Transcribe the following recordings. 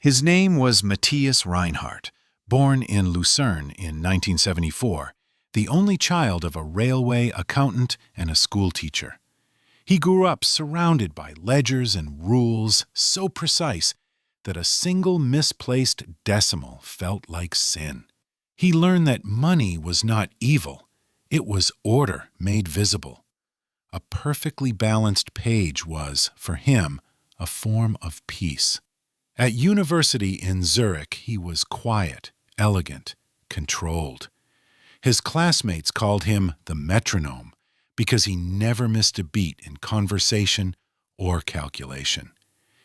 His name was Matthias Reinhardt, born in Lucerne in 1974, the only child of a railway accountant and a schoolteacher. He grew up surrounded by ledgers and rules so precise that a single misplaced decimal felt like sin. He learned that money was not evil, it was order made visible. A perfectly balanced page was, for him, a form of peace. At university in Zurich, he was quiet, elegant, controlled. His classmates called him the metronome because he never missed a beat in conversation or calculation.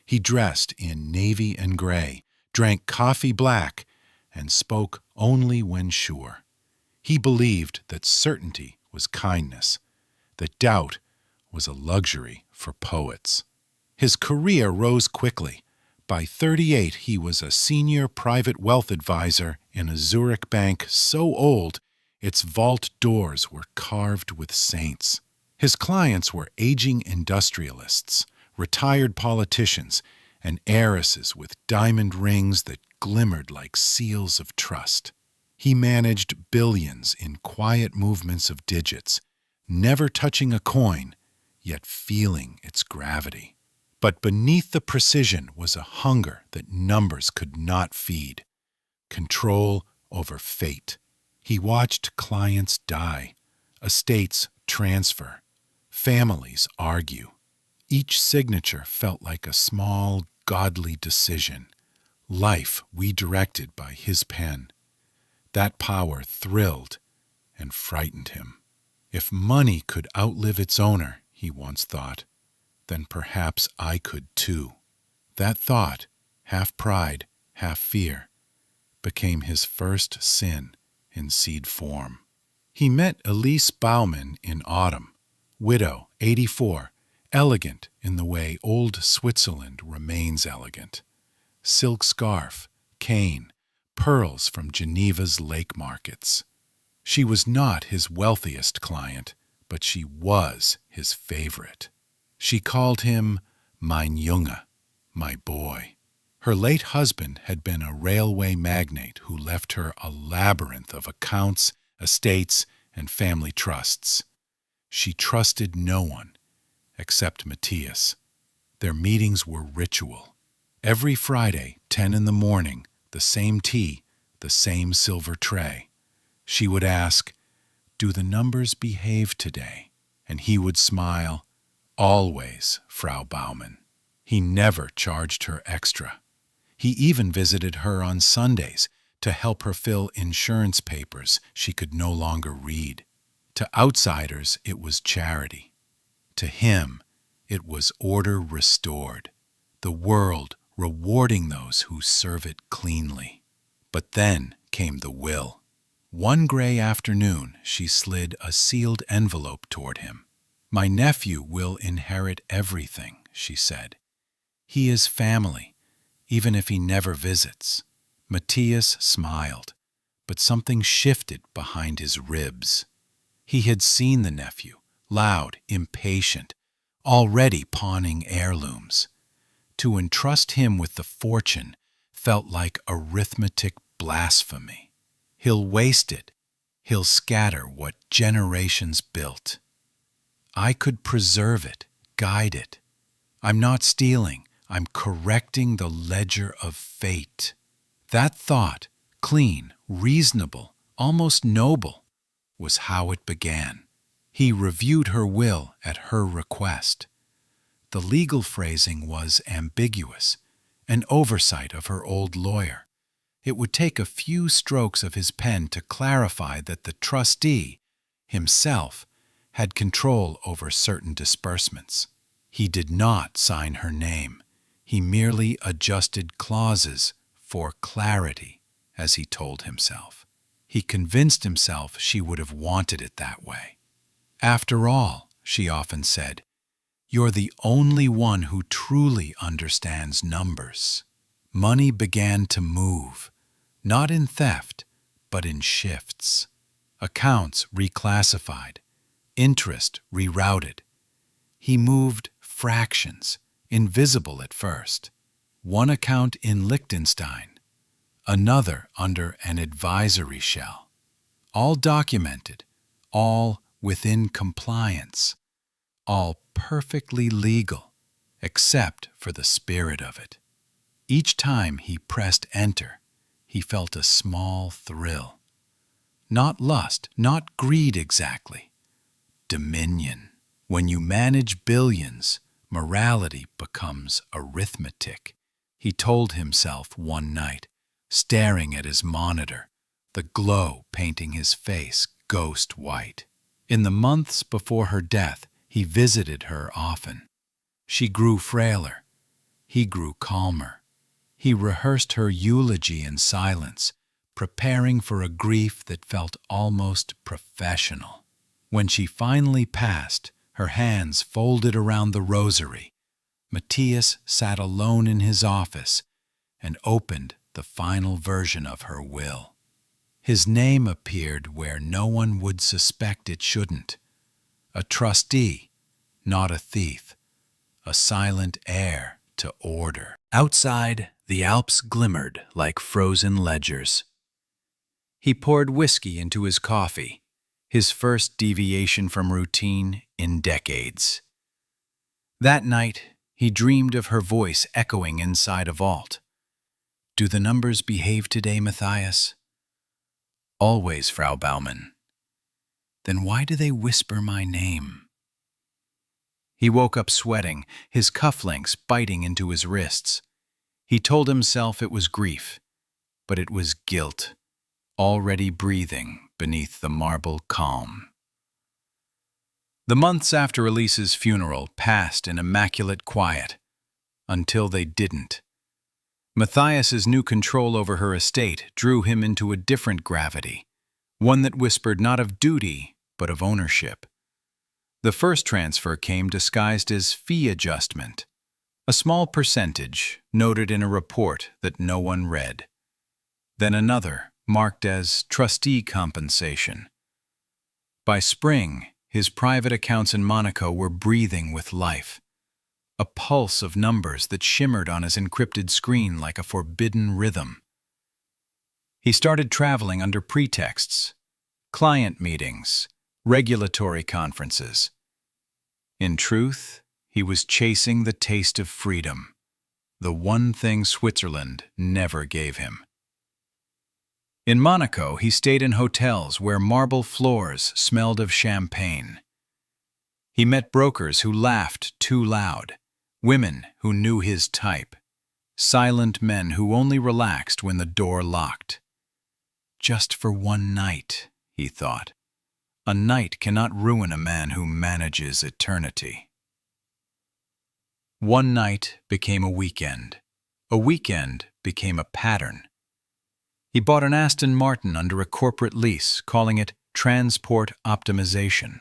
He dressed in navy and gray, drank coffee black, and spoke only when sure. He believed that certainty was kindness, that doubt was a luxury for poets. His career rose quickly. By 38, he was a senior private wealth advisor in a Zurich bank so old its vault doors were carved with saints. His clients were aging industrialists, retired politicians, and heiresses with diamond rings that glimmered like seals of trust. He managed billions in quiet movements of digits, never touching a coin, yet feeling its gravity. But beneath the precision was a hunger that numbers could not feed. Control over fate. He watched clients die, estates transfer, families argue. Each signature felt like a small, godly decision, life redirected by his pen. That power thrilled and frightened him. If money could outlive its owner, he once thought, then perhaps I could too. That thought, half pride, half fear, became his first sin in seed form. He met Elise Baumann in autumn, widow, 84, elegant in the way old Switzerland remains elegant. Silk scarf, cane, pearls from Geneva's lake markets. She was not his wealthiest client, but she was his favorite. She called him mein Junge, my boy. Her late husband had been a railway magnate who left her a labyrinth of accounts, estates, and family trusts. She trusted no one except Matthias. Their meetings were ritual. Every Friday, 10 in the morning, the same tea, the same silver tray. She would ask, "Do the numbers behave today?" And he would smile, "Always, Frau Baumann." He never charged her extra. He even visited her on Sundays to help her fill insurance papers she could no longer read. To outsiders, it was charity. To him, it was order restored, the world rewarding those who serve it cleanly. But then came the will. One gray afternoon, she slid a sealed envelope toward him. "My nephew will inherit everything," she said. "He is family, even if he never visits." Matthias smiled, but something shifted behind his ribs. He had seen the nephew, loud, impatient, already pawning heirlooms. To entrust him with the fortune felt like arithmetic blasphemy. He'll waste it. He'll scatter what generations built. I could preserve it, guide it. I'm not stealing. I'm correcting the ledger of fate. That thought, clean, reasonable, almost noble, was how it began. He reviewed her will at her request. The legal phrasing was ambiguous, an oversight of her old lawyer. It would take a few strokes of his pen to clarify that the trustee, himself, had control over certain disbursements. He did not sign her name. He merely adjusted clauses for clarity, as he told himself. He convinced himself she would have wanted it that way. "After all," she often said, "you're the only one who truly understands numbers." Money began to move, not in theft, but in shifts. Accounts reclassified, interest rerouted. He moved fractions, invisible at first. one account in Liechtenstein, another under an advisory shell. All documented, all within compliance, all perfectly legal, except for the spirit of it. Each time he pressed enter, he felt a small thrill. Not lust, not greed exactly. Dominion. When you manage billions, morality becomes arithmetic, he told himself one night, staring at his monitor, the glow painting his face ghost white. In the months before her death, he visited her often. She grew frailer. He grew calmer. He rehearsed her eulogy in silence, preparing for a grief that felt almost professional. When she finally passed, her hands folded around the rosary, Matthias sat alone in his office and opened the final version of her will. His name appeared where no one would suspect it shouldn't. A trustee, not a thief. A silent heir to order. Outside, the Alps glimmered like frozen ledgers. He poured whiskey into his coffee, his first deviation from routine in decades. That night, he dreamed of her voice echoing inside a vault. "Do the numbers behave today, Matthias?" "Always, Frau Baumann." "Then why do they whisper my name?" He woke up sweating, his cufflinks biting into his wrists. He told himself it was grief, but it was guilt, already breathing beneath the marble calm. The months after Elise's funeral passed in immaculate quiet, until they didn't. Matthias's new control over her estate drew him into a different gravity, one that whispered not of duty, but of ownership. The first transfer came disguised as fee adjustment, a small percentage noted in a report that no one read. Then another, marked as trustee compensation. By spring, his private accounts in Monaco were breathing with life, a pulse of numbers that shimmered on his encrypted screen like a forbidden rhythm. He started traveling under pretexts, client meetings, regulatory conferences. In truth, he was chasing the taste of freedom, the one thing Switzerland never gave him. In Monaco, he stayed in hotels where marble floors smelled of champagne. He met brokers who laughed too loud, women who knew his type, silent men who only relaxed when the door locked. Just for one night, he thought. A night cannot ruin a man who manages eternity. One night became a weekend became a pattern. He bought an Aston Martin under a corporate lease, calling it transport optimization.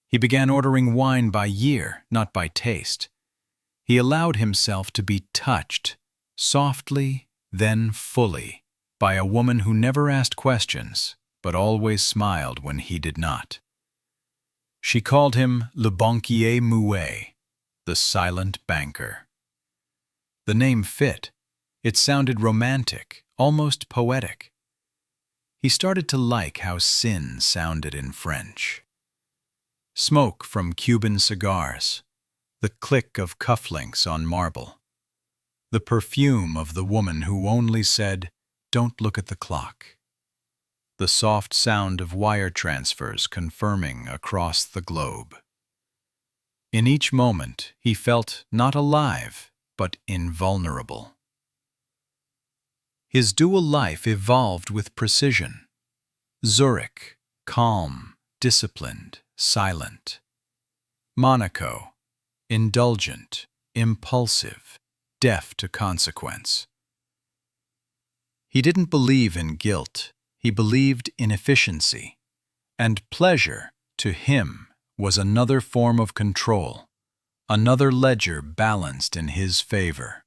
He began ordering wine by year, not by taste. He allowed himself to be touched, softly, then fully, by a woman who never asked questions, but always smiled when he did not. She called him le banquier muet, the silent banker. The name fit. It sounded romantic, almost poetic. He started to like how sin sounded in French. Smoke from Cuban cigars, the click of cufflinks on marble, the perfume of the woman who only said, "Don't look at the clock." The soft sound of wire transfers confirming across the globe. In each moment, he felt not alive, but invulnerable. His dual life evolved with precision. Zurich, calm, disciplined, silent. Monaco, indulgent, impulsive, deaf to consequence. He didn't believe in guilt. He believed in efficiency. And pleasure, to him, was another form of control, another ledger balanced in his favor.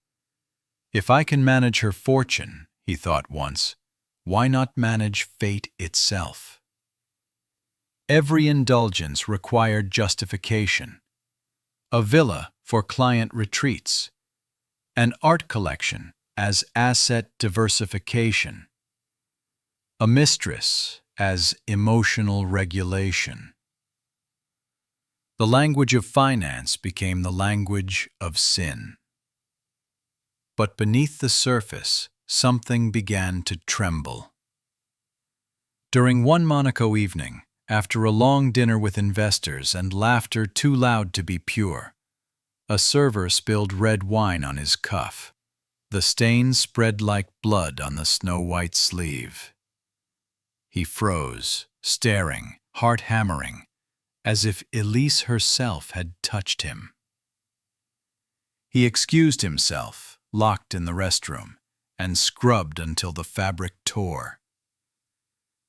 If I can manage her fortune, he thought once, why not manage fate itself? Every indulgence required justification. A villa for client retreats, An art collection as asset diversification. A mistress as emotional regulation. The language of finance became the language of sin. But beneath the surface, something began to tremble. During one Monaco evening, after a long dinner with investors and laughter too loud to be pure, a server spilled red wine on his cuff. The stain spread like blood on the snow-white sleeve. He froze, staring, heart hammering, as if Elise herself had touched him. He excused himself, locked in the restroom, and scrubbed until the fabric tore.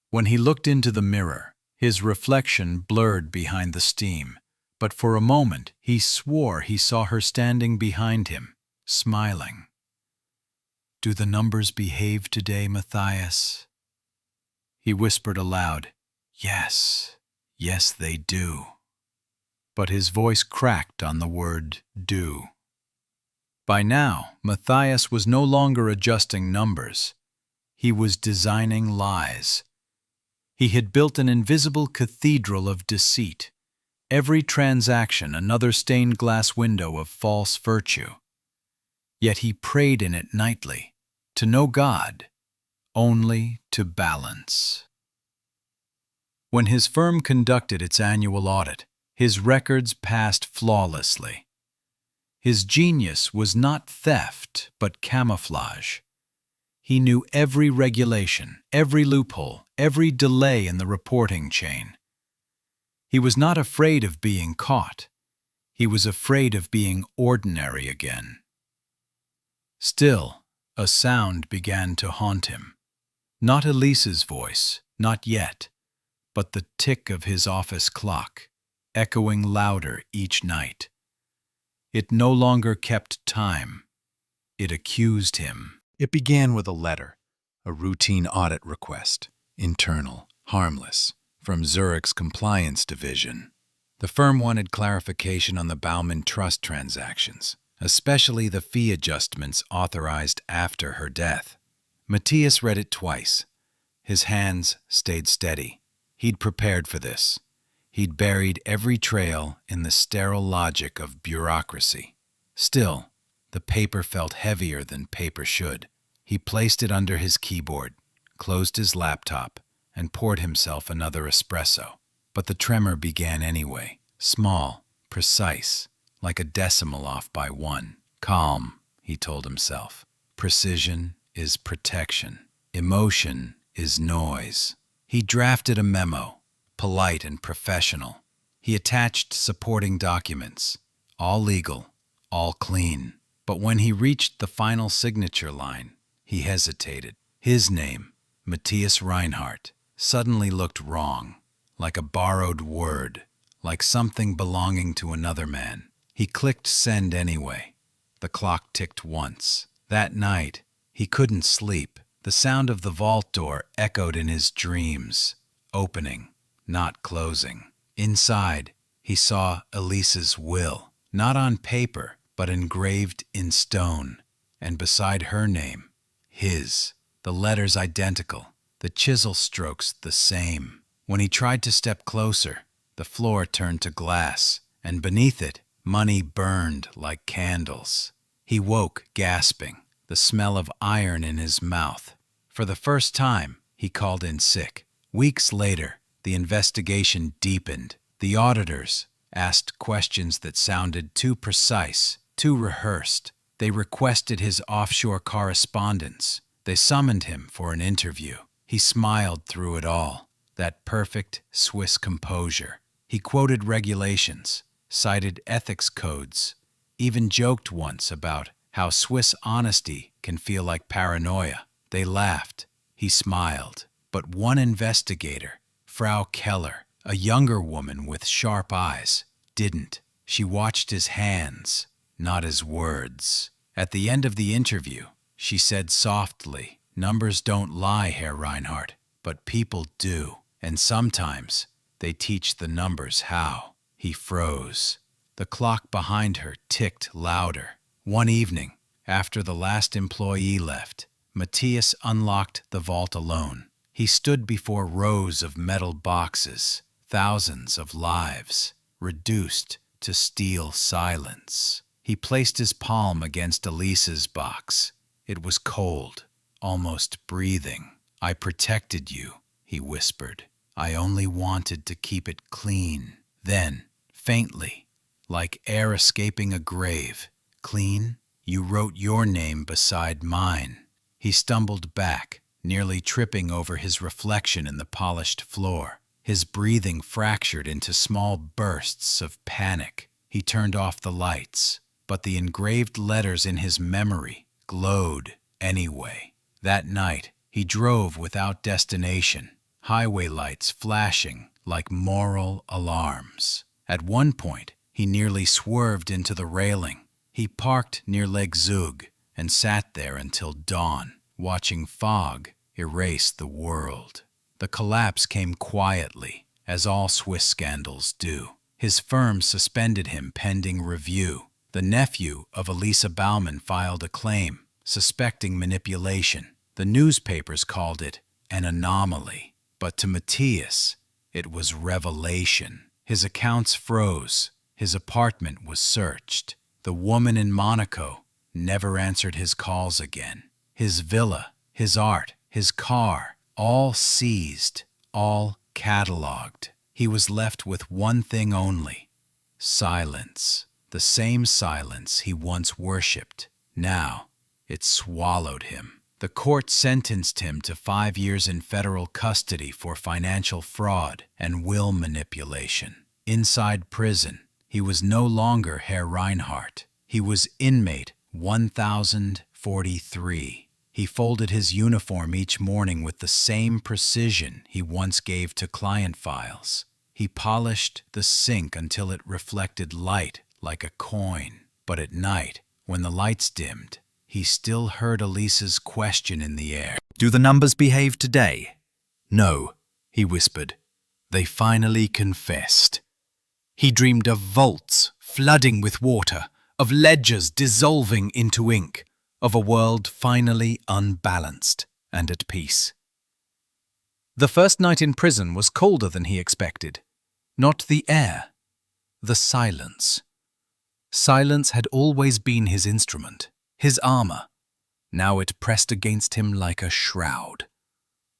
When he looked into the mirror, his reflection blurred behind the steam, but for a moment he swore he saw her standing behind him, smiling. "Do the numbers behave today, Matthias?" He whispered aloud, "Yes, yes they do." But his voice cracked on the word "do." By now, Matthias was no longer adjusting numbers. He was designing lies. He had built an invisible cathedral of deceit, every transaction another stained glass window of false virtue. Yet he prayed in it nightly, to no God, only to balance. When his firm conducted its annual audit, his records passed flawlessly. His genius was not theft, but camouflage. He knew every regulation, every loophole, every delay in the reporting chain. He was not afraid of being caught. He was afraid of being ordinary again. Still, a sound began to haunt him. Not Elise's voice, not yet, but the tick of his office clock, echoing louder each night. It no longer kept time. It accused him. It began with a letter, a routine audit request, internal, harmless, from Zurich's compliance division. The firm wanted clarification on the Baumann Trust transactions, especially the fee adjustments authorized after her death. Matthias read it twice. His hands stayed steady. He'd prepared for this. He'd buried every trail in the sterile logic of bureaucracy. Still, the paper felt heavier than paper should. He placed it under his keyboard, closed his laptop, and poured himself another espresso. But the tremor began anyway, small, precise, like a decimal off by one. Calm, he told himself. Precision is protection. Emotion is noise. He drafted a memo, polite and professional. He attached supporting documents, all legal, all clean. But when he reached the final signature line, he hesitated. His name, Matthias Reinhardt, suddenly looked wrong, like a borrowed word, like something belonging to another man. He clicked send anyway. The clock ticked once. That night, he couldn't sleep. The sound of the vault door echoed in his dreams, opening, not closing. Inside, he saw Elise's will, not on paper, but engraved in stone, and beside her name, his, the letters identical, the chisel strokes the same. When he tried to step closer, the floor turned to glass, and beneath it, money burned like candles. He woke, gasping, the smell of iron in his mouth. For the first time, he called in sick. Weeks later, the investigation deepened. The auditors asked questions that sounded too precise, too rehearsed. They requested his offshore correspondence. They summoned him for an interview. He smiled through it all, that perfect Swiss composure. He quoted regulations, cited ethics codes, even joked once about how Swiss honesty can feel like paranoia. They laughed. He smiled. But one investigator, Frau Keller, a younger woman with sharp eyes, didn't. She watched his hands, not his words. At the end of the interview, she said softly, "Numbers don't lie, Herr Reinhardt, but people do, and sometimes they teach the numbers how." He froze. The clock behind her ticked louder. One evening, After the last employee left, Matthias unlocked the vault alone. He stood before rows of metal boxes, thousands of lives, reduced to steel silence. He placed his palm against Elise's box. It was cold, almost breathing. "I protected you," he whispered. "I only wanted to keep it clean." Then, faintly, like air escaping a grave, "Clean? You wrote your name beside mine." He stumbled back, nearly tripping over his reflection in the polished floor. His breathing fractured into small bursts of panic. He turned off the lights, but the engraved letters in his memory glowed anyway. That night, he drove without destination, highway lights flashing like moral alarms. At one point, he nearly swerved into the railing. He parked near Lake Zug and sat there until dawn, watching fog erase the world. The collapse came quietly, as all Swiss scandals do. His firm suspended him pending review. The nephew of Elisa Baumann filed a claim, suspecting manipulation. The newspapers called it an anomaly, but to Matthias, it was revelation. His accounts froze. His apartment was searched. The woman in Monaco never answered his calls again. His villa, his art, his car, all seized, all catalogued. He was left with one thing only: silence. The same silence he once worshipped. Now, it swallowed him. The court sentenced him to 5 years in federal custody for financial fraud and will manipulation. Inside prison, he was no longer Herr Reinhardt. He was inmate 1043. He folded his uniform each morning with the same precision he once gave to client files. He polished the sink until it reflected light like a coin. But at night, when the lights dimmed, he still heard Elisa's question in the air. "Do the numbers behave today?" "No," he whispered. "They finally confessed." He dreamed of vaults flooding with water, of ledgers dissolving into ink, of a world finally unbalanced and at peace. The first night in prison was colder than he expected. Not the air, the silence. Silence had always been his instrument, his armor. Now it pressed against him like a shroud.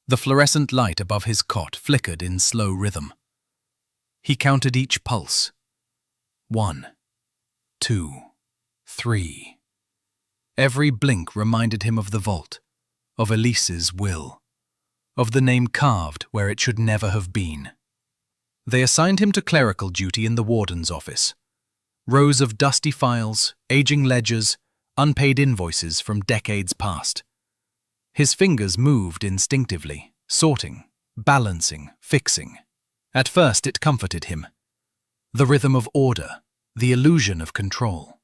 The fluorescent light above his cot flickered in slow rhythm. He counted each pulse. 1, 2, 3. Every blink reminded him of the vault, of Elise's will, of the name carved where it should never have been. They assigned him to clerical duty in the warden's office. Rows of dusty files, aging ledgers, unpaid invoices from decades past. His fingers moved instinctively, sorting, balancing, fixing. At first it comforted him. The rhythm of order, the illusion of control.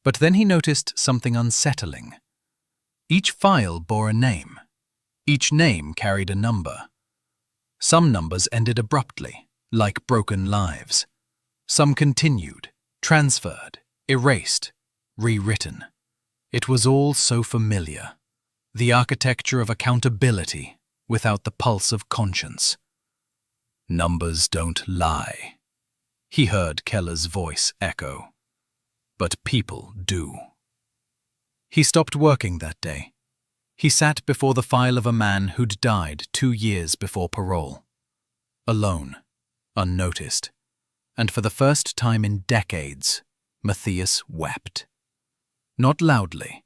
But then he noticed something unsettling. Each file bore a name. Each name carried a number. Some numbers ended abruptly, like broken lives. Some continued, transferred, erased, rewritten. It was all so familiar. The architecture of accountability without the pulse of conscience. "Numbers don't lie," he heard Keller's voice echo. "But people do." He stopped working that day. He sat before the file of a man who'd died 2 years before parole. Alone, unnoticed, and for the first time in decades, Matthias wept. Not loudly,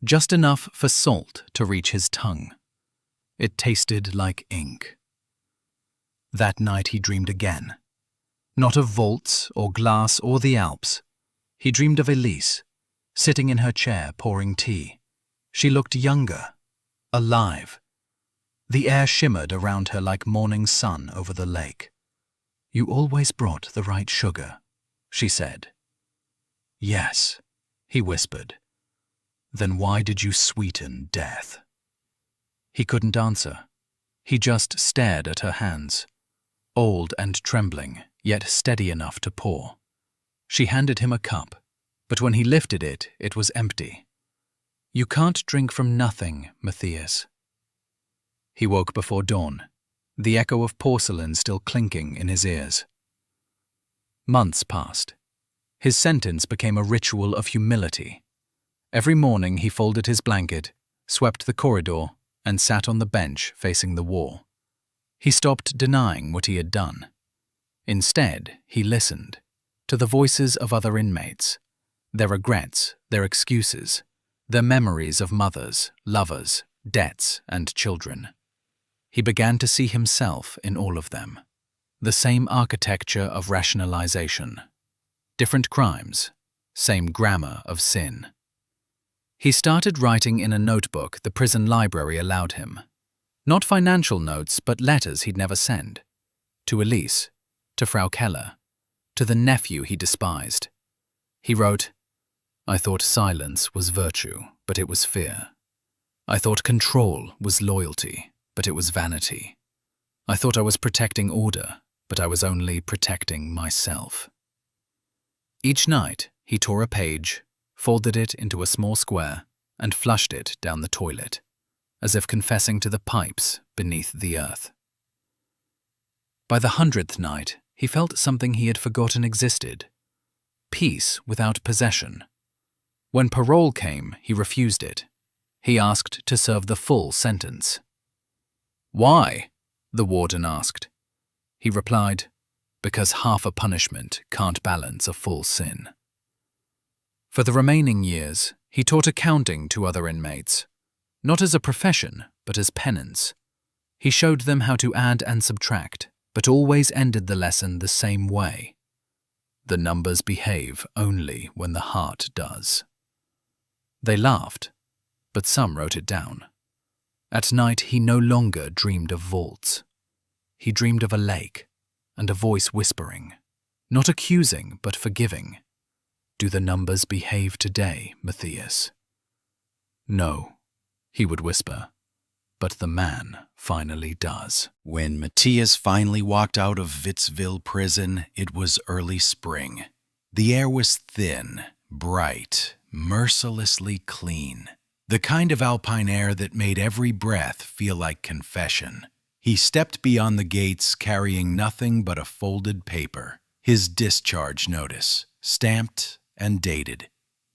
just enough for salt to reach his tongue. It tasted like ink. That night he dreamed again. Not of vaults or glass or the Alps. He dreamed of Elise, sitting in her chair pouring tea. She looked younger, alive. The air shimmered around her like morning sun over the lake. "You always brought the right sugar," she said. "Yes," he whispered. "Then why did you sweeten death?" He couldn't answer. He just stared at her hands, old and trembling, yet steady enough to pour. She handed him a cup, but when he lifted it, it was empty. You can't drink from nothing, Matthias. He woke before dawn, the echo of porcelain still clinking in his ears. Months passed. His sentence became a ritual of humility. Every morning he folded his blanket, swept the corridor, and sat on the bench facing the wall. He stopped denying what he had done. Instead, he listened to the voices of other inmates, their regrets, their excuses, their memories of mothers, lovers, debts, and children. He began to see himself in all of them. The same architecture of rationalization. Different crimes, same grammar of sin. He started writing in a notebook the prison library allowed him. Not financial notes, but letters he'd never send. To Elise, to Frau Keller, to the nephew he despised. He wrote, "I thought silence was virtue, but it was fear. I thought control was loyalty, but it was vanity. I thought I was protecting order, but I was only protecting myself." Each night, he tore a page, folded it into a small square, and flushed it down the toilet, as if confessing to the pipes beneath the earth. By the 100th night, he felt something he had forgotten existed. Peace without possession. When parole came, he refused it. He asked to serve the full sentence. "Why?" the warden asked. He replied, "Because half a punishment can't balance a full sin." For the remaining years, he taught accounting to other inmates, not as a profession, but as penance. He showed them how to add and subtract, but always ended the lesson the same way. The numbers behave only when the heart does. They laughed, but some wrote it down. At night, he no longer dreamed of vaults. He dreamed of a lake and a voice whispering, not accusing, but forgiving. "Do the numbers behave today, Matthias?" "No," he would whisper, "but the man finally does." When Matthias finally walked out of Switzerl prison, it was early spring. The air was thin, bright, mercilessly clean. The kind of alpine air that made every breath feel like confession. He stepped beyond the gates carrying nothing but a folded paper, his discharge notice, stamped and dated.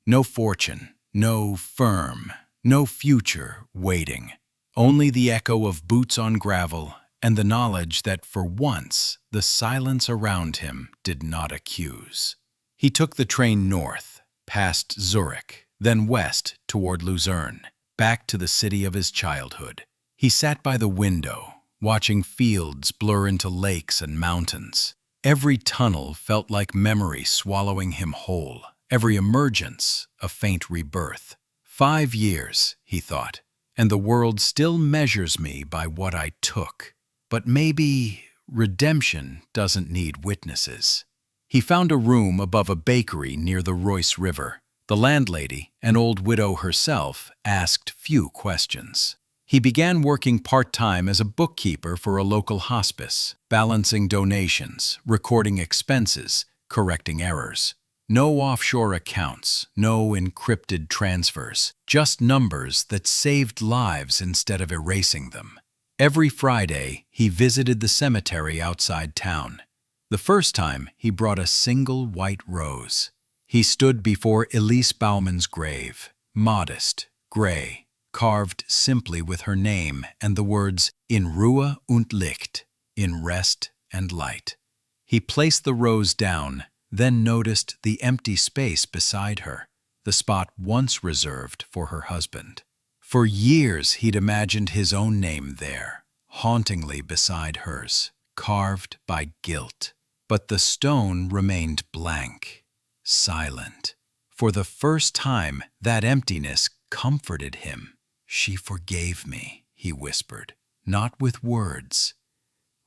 No fortune, no firm, no future waiting. Only the echo of boots on gravel and the knowledge that for once the silence around him did not accuse. He took the train north, past Zurich, then west toward Lucerne, back to the city of his childhood. He sat by the window, watching fields blur into lakes and mountains. Every tunnel felt like memory swallowing him whole, every emergence a faint rebirth. 5 years, he thought, and the world still measures me by what I took. But maybe redemption doesn't need witnesses. He found a room above a bakery near the Reuss River. The landlady, an old widow herself, asked few questions. He began working part-time as a bookkeeper for a local hospice, balancing donations, recording expenses, correcting errors. No offshore accounts, no encrypted transfers, just numbers that saved lives instead of erasing them. Every Friday, he visited the cemetery outside town. The first time, he brought a single white rose. He stood before Elise Bauman's grave, modest, gray, carved simply with her name and the words "in Ruhe und Licht," in rest and light. He placed the rose down, then noticed the empty space beside her, the spot once reserved for her husband. For years he'd imagined his own name there, hauntingly beside hers, carved by guilt. But the stone remained blank, silent. For the first time, that emptiness comforted him. "She forgave me," he whispered, not with words,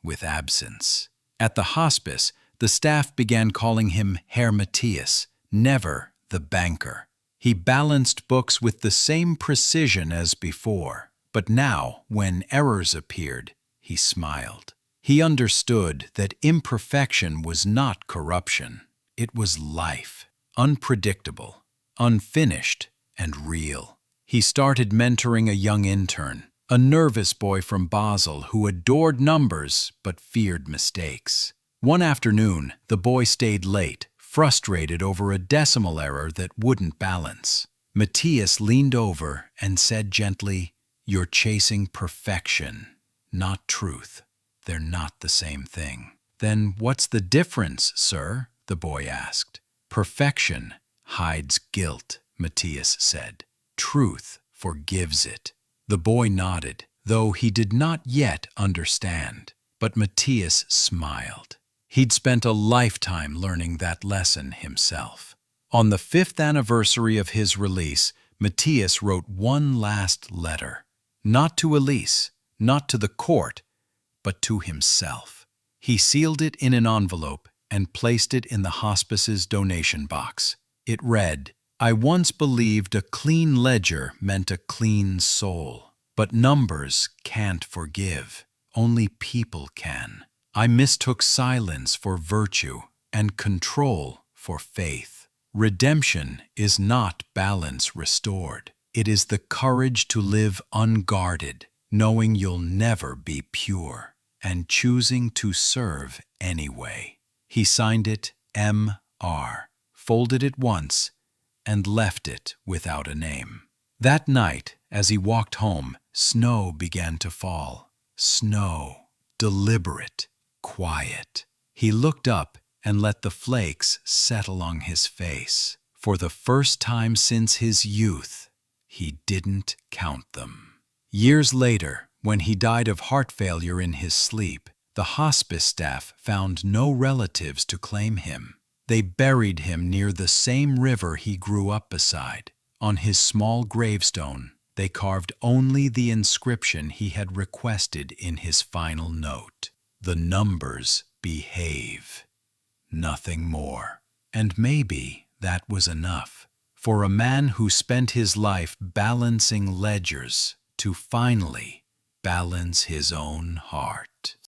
with absence. At the hospice, the staff began calling him Herr Matthias, never the banker. He balanced books with the same precision as before, but now, when errors appeared, he smiled. He understood that imperfection was not corruption. It was life, unpredictable, unfinished, and real. He started mentoring a young intern, a nervous boy from Basel who adored numbers but feared mistakes. One afternoon, the boy stayed late, frustrated over a decimal error that wouldn't balance. Matthias leaned over and said gently, "You're chasing perfection, not truth. They're not the same thing." "Then what's the difference, sir?" the boy asked. "Perfection hides guilt," Matthias said. "Truth forgives it." The boy nodded, though he did not yet understand. But Matthias smiled. He'd spent a lifetime learning that lesson himself. On the 5th anniversary of his release, Matthias wrote one last letter. Not to Elise, not to the court, but to himself. He sealed it in an envelope and placed it in the hospice's donation box. It read, "I once believed a clean ledger meant a clean soul, but numbers can't forgive. Only people can. I mistook silence for virtue and control for faith. Redemption is not balance restored. It is the courage to live unguarded, knowing you'll never be pure, and choosing to serve anyway." He signed it M.R., folded it once, and left it without a name. That night, as he walked home, snow began to fall. Snow, deliberate, quiet. He looked up and let the flakes settle on his face. For the first time since his youth, he didn't count them. Years later, when he died of heart failure in his sleep, the hospice staff found no relatives to claim him. They buried him near the same river he grew up beside. On his small gravestone, they carved only the inscription he had requested in his final note. "The numbers behave." Nothing more. And maybe that was enough for a man who spent his life balancing ledgers to finally balance his own heart.